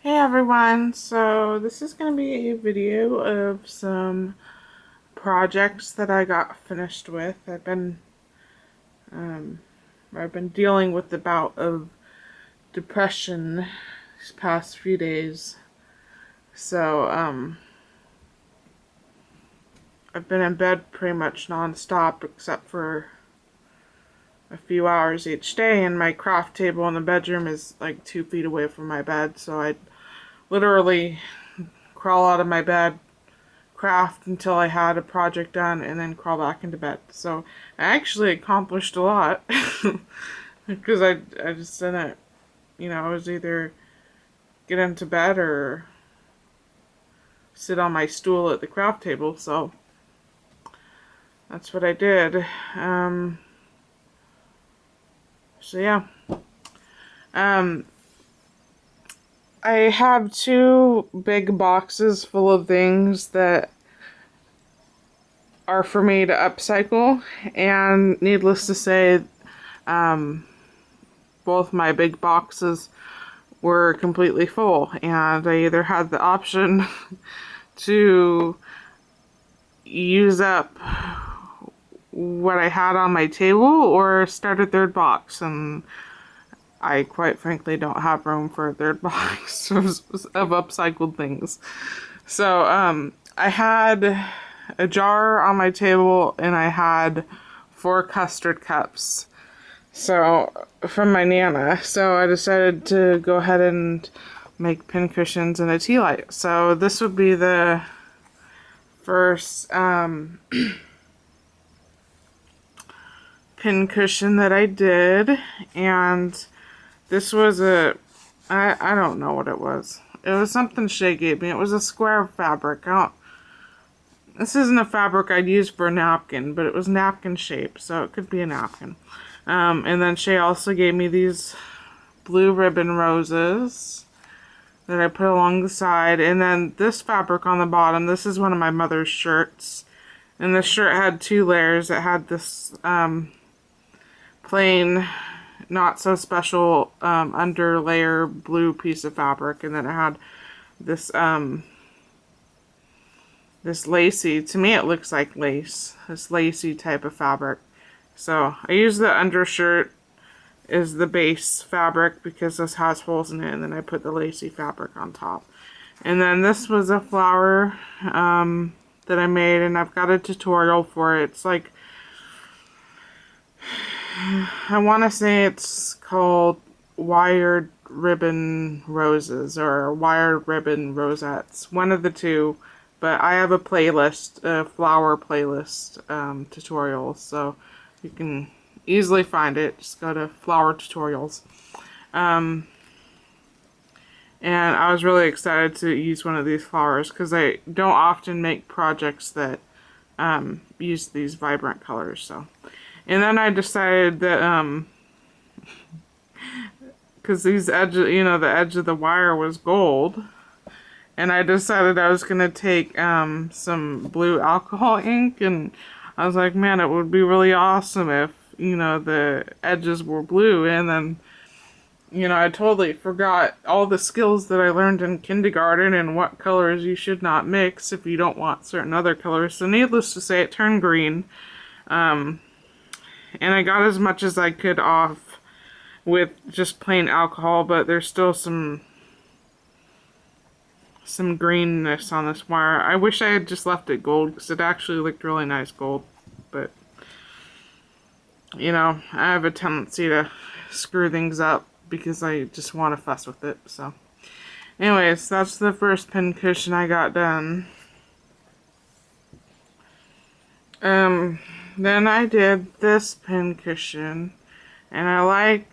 Hey everyone, so this is going to be a video of some projects that I got finished with. Um, I've been dealing with the bout of depression these past few days. So, I've been in bed pretty much non-stop except for a few hours each day, and my craft table in the bedroom is like 2 feet away from my bed, so I literally crawl out of my bed, craft until I had a project done, and then crawl back into bed. So I actually accomplished a lot because I just didn't, I was either get into bed or sit on my stool at the craft table. So that's what I did. Um, so yeah. Um, I have two big boxes full of things that are for me to upcycle, and needless to say, um, both my big boxes were completely full, and I either had the option to use up what I had on my table or start a third box, and I quite frankly don't have room for a third box of upcycled things. So I had a jar on my table, and I had 4 custard cups, so from my Nana. So I decided to go ahead and make pin cushions and a tea light. So this would be the first pin cushion that I did, and this was I don't know what it was. It was something Shay gave me. It was a square of fabric. This isn't a fabric I'd use for a napkin, but it was napkin shaped, so it could be a napkin. And then Shay also gave me these blue ribbon roses that I put along the side, and then this fabric on the bottom. This is one of my mother's shirts, and this shirt had 2 layers. It had this plain, not so special under layer blue piece of fabric, and then it had this this lacy. To me, it looks like lace. This lacy type of fabric. So I use the undershirt is the base fabric because this has holes in it, and then I put the lacy fabric on top. And then this was a flower that I made, and I've got a tutorial for it. It's like, I want to say it's called wired ribbon roses or wired ribbon rosettes, one of the two. But I have a playlist, a flower playlist tutorial, so you can easily find it. Just go to flower tutorials. And I was really excited to use one of these flowers because I don't often make projects that use these vibrant colors. So, and then I decided that because these edges, the edge of the wire was gold, and I decided I was gonna take some blue alcohol ink, and I was like, man, it would be really awesome if the edges were blue. And then I totally forgot all the skills that I learned in kindergarten and what colors you should not mix if you don't want certain other colors. So needless to say, it turned green. And I got as much as I could off with just plain alcohol, but there's still some greenness on this wire. I wish I had just left it gold because it actually looked really nice gold. But, I have a tendency to screw things up because I just want to fuss with it. So anyways, that's the first pin cushion I got done. Then I did this pin cushion, and I like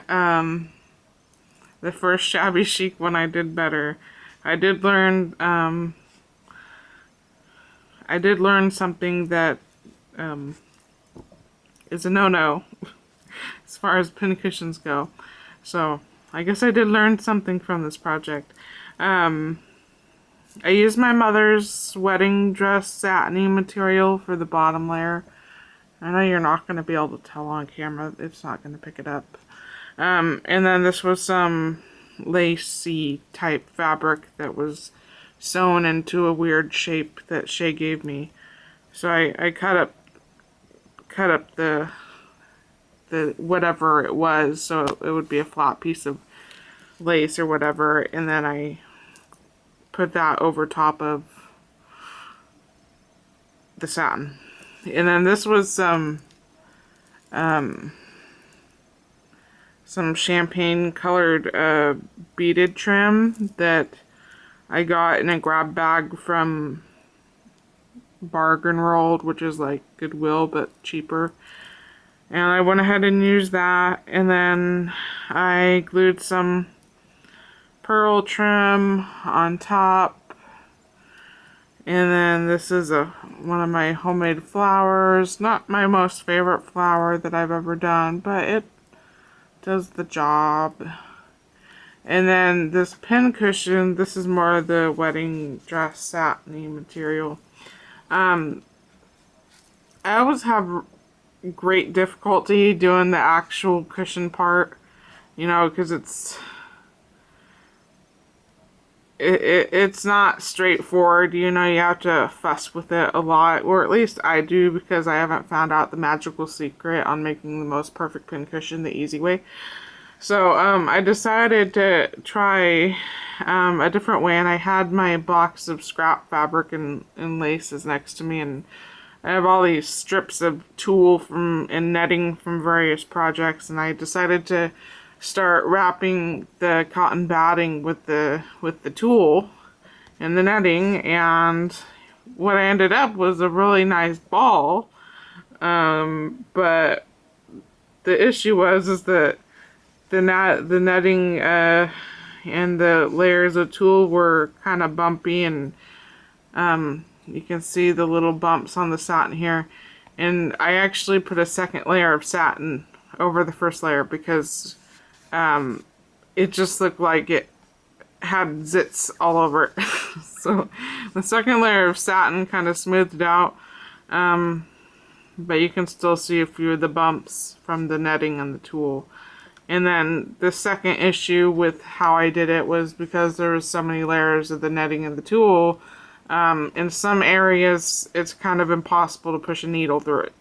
the first shabby chic one I did better. I did learn something that is a no-no as far as pin cushions go. So I guess I did learn something from this project. I used my mother's wedding dress satiny material for the bottom layer. I know you're not going to be able to tell on camera. It's not going to pick it up. And then this was some lacy type fabric that was sewn into a weird shape that Shay gave me. So I cut up the whatever it was, so it would be a flat piece of lace or whatever, and then I put that over top of the satin. And then this was some champagne colored beaded trim that I got in a grab bag from Bargain World, which is like Goodwill but cheaper. And I went ahead and used that, and then I glued some pearl trim on top. And then this is one of my homemade flowers. Not my most favorite flower that I've ever done, but it does the job. And then this pin cushion, this is more of the wedding dress satiny material. I always have great difficulty doing the actual cushion part, you know, because it's not straightforward. You know, you have to fuss with it a lot, or at least I do, because I haven't found out the magical secret on making the most perfect pin cushion the easy way. So I decided to try a different way, and I had my box of scrap fabric and laces next to me, and I have all these strips of tulle and netting from various projects, and I decided to start wrapping the cotton batting with the tulle and the netting, and what I ended up was a really nice ball. But the issue is that the netting and the layers of tulle were kind of bumpy, and you can see the little bumps on the satin here. And I actually put a second layer of satin over the first layer because it just looked like it had zits all over it. So the second layer of satin kind of smoothed it out, but you can still see a few of the bumps from the netting and the tulle. And then the second issue with how I did it was because there was so many layers of the netting and the tulle, in some areas it's kind of impossible to push a needle through it.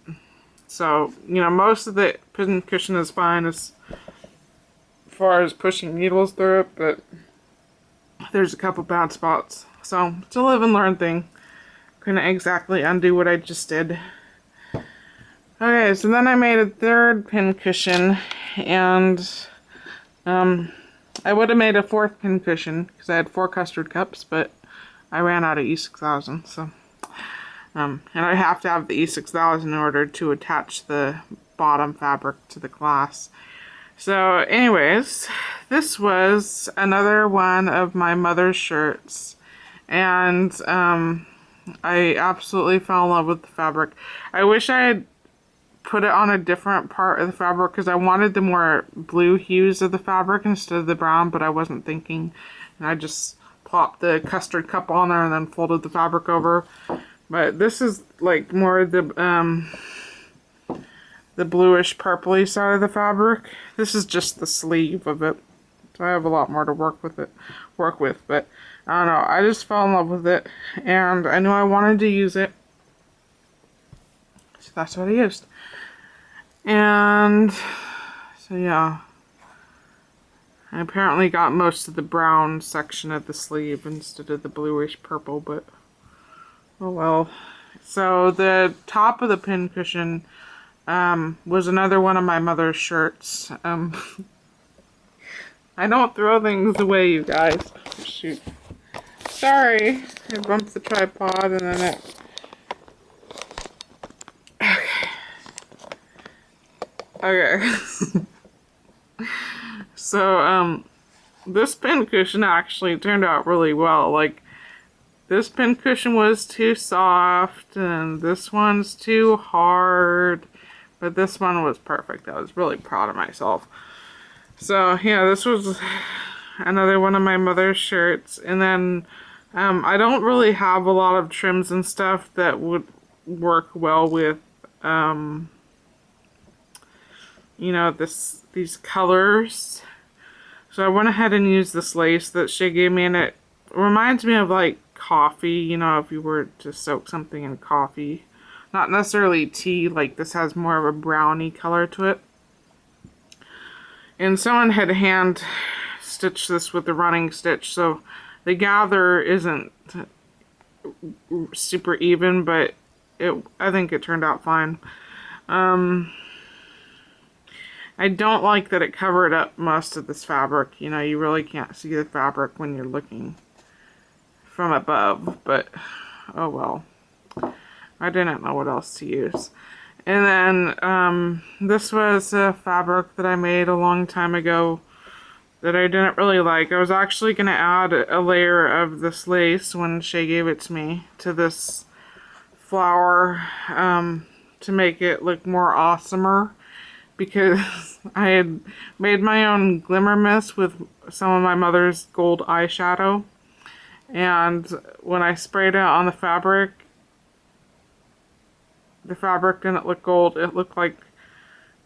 So, you know, most of the pin cushion is fine as far as pushing needles through it, but there's a couple bad spots. So, it's a live and learn thing. Couldn't exactly undo what I just did. Okay, so then I made a third pin cushion, and I would have made a fourth pin cushion because I had 4 custard cups, but I ran out of E6000, so and I have to have the E6000 in order to attach the bottom fabric to the glass. So anyways, this was another one of my mother's shirts, and I absolutely fell in love with the fabric. I wish I had put it on a different part of the fabric because I wanted the more blue hues of the fabric instead of the brown, but I wasn't thinking, and I just plopped the custard cup on there and then folded the fabric over. But this is like more the bluish purpley side of the fabric. This is just the sleeve of it, so I have a lot more to work with. But I don't know, I just fell in love with it, and I knew I wanted to use it, so that's what I used. And so yeah, I apparently got most of the brown section of the sleeve instead of the bluish purple, but oh well. So the top of the pin cushion was another one of my mother's shirts. I don't throw things away, you guys. Shoot. Sorry, I bumped the tripod and then it... Okay. So, this pin cushion actually turned out really well. Like, this pin cushion was too soft, and this one's too hard, but this one was perfect. I was really proud of myself. So, yeah, this was another one of my mother's shirts. And then, I don't really have a lot of trims and stuff that would work well with, you know, these colors. So I went ahead and used this lace that she gave me, and it reminds me of like coffee, you know, if you were to soak something in coffee. Not necessarily tea, like this has more of a brownie color to it. And someone had hand stitched this with the running stitch, so the gather isn't super even, but I think it turned out fine. I don't like that it covered up most of this fabric. You know, you really can't see the fabric when you're looking from above, but oh well. I didn't know what else to use. And then this was a fabric that I made a long time ago that I didn't really like. I was actually going to add a layer of this lace when Shay gave it to me to this flower to make it look more awesomer, because I had made my own glimmer mist with some of my mother's gold eyeshadow, and when I sprayed it on the fabric didn't look gold, it looked like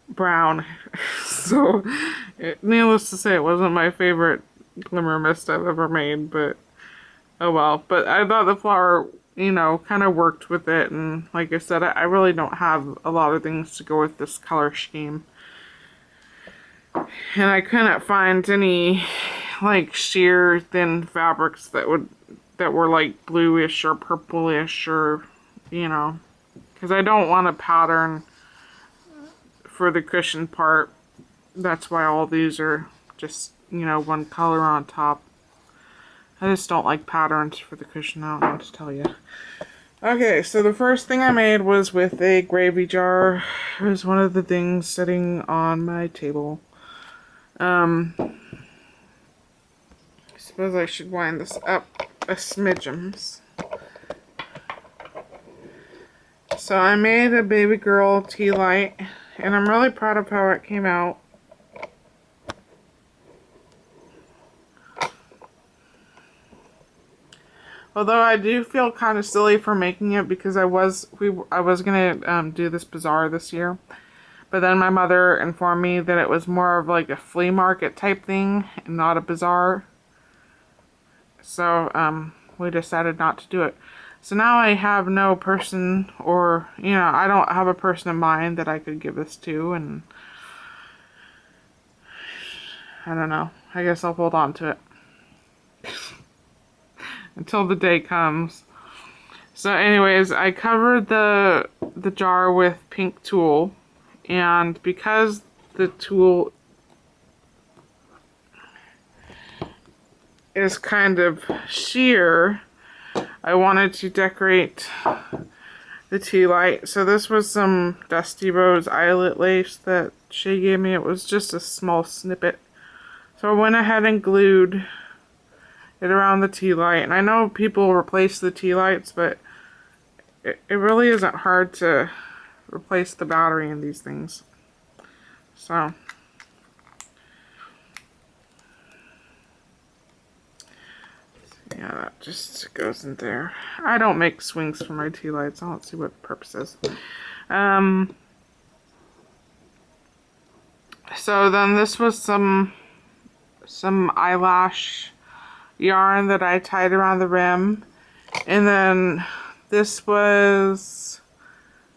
brown. So needless to say, it wasn't my favorite glimmer mist I've ever made, but oh well. But I thought the flower, you know, kind of worked with it, and like I said, I really don't have a lot of things to go with this color scheme. And I couldn't find any like sheer thin fabrics that were like bluish or purplish, or, you know, because I don't want a pattern for the cushion part. That's why all these are just, you know, one color on top. I just don't like patterns for the cushion. I don't know what to tell you. Okay, so the first thing I made was with a gravy jar. It was one of the things sitting on my table. I suppose I should wind this up a smidgens. So I made a baby girl tea light, and I'm really proud of how it came out. Although I do feel kind of silly for making it, because I was gonna do this bazaar this year, but then my mother informed me that it was more of like a flea market type thing and not a bazaar. So we decided not to do it. So now I have no person, or, you know, I don't have a person in mind that I could give this to, and I don't know. I guess I'll hold on to it until the day comes. So anyways, I covered the jar with pink tulle, and because the tulle is kind of sheer, I wanted to decorate the tea light. So this was some Dusty Rose eyelet lace that she gave me. It was just a small snippet. So I went ahead and glued it around the tea light. And I know people replace the tea lights, but it really isn't hard to replace the battery in these things. So yeah, that just goes in there. I don't make swings for my tea lights. I don't see what the purpose is. So then this was some eyelash yarn that I tied around the rim. And then this was,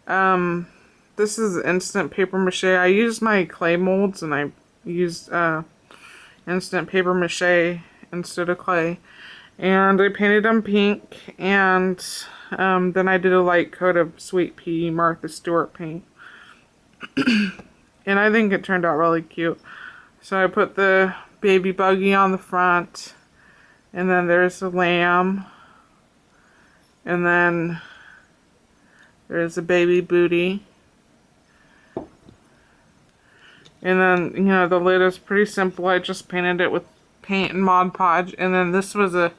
this is instant paper mache. I used my clay molds, and I used instant paper mache instead of clay. And I painted them pink, and then I did a light coat of Sweet Pea Martha Stewart paint. And I think it turned out really cute. So I put the baby buggy on the front, and then there's the lamb, and then there's a baby booty. And then, you know, the lid is pretty simple. I just painted it with paint and Mod Podge. And then this was a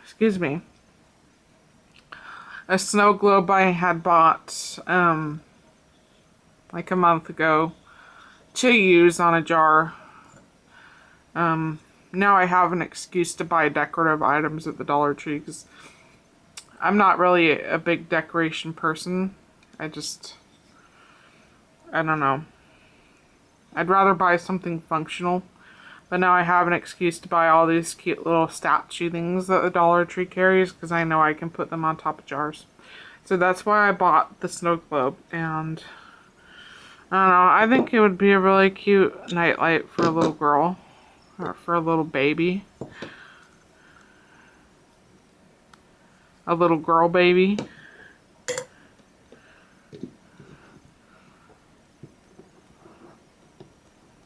excuse me, a snow globe I had bought like a month ago to use on a jar. Now I have an excuse to buy decorative items at the Dollar Tree, because I'm not really a big decoration person. I don't know. I'd rather buy something functional. But now I have an excuse to buy all these cute little statue things that the Dollar Tree carries because I know I can put them on top of jars. So that's why I bought the snow globe, and I don't know, I think it would be a really cute nightlight for a little girl or for a little baby. A little girl baby.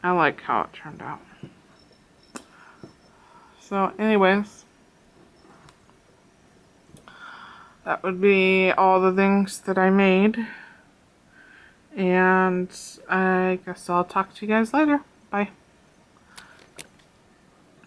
I like how it turned out. So anyways, that would be all the things that I made. And I guess I'll talk to you guys later. Bye.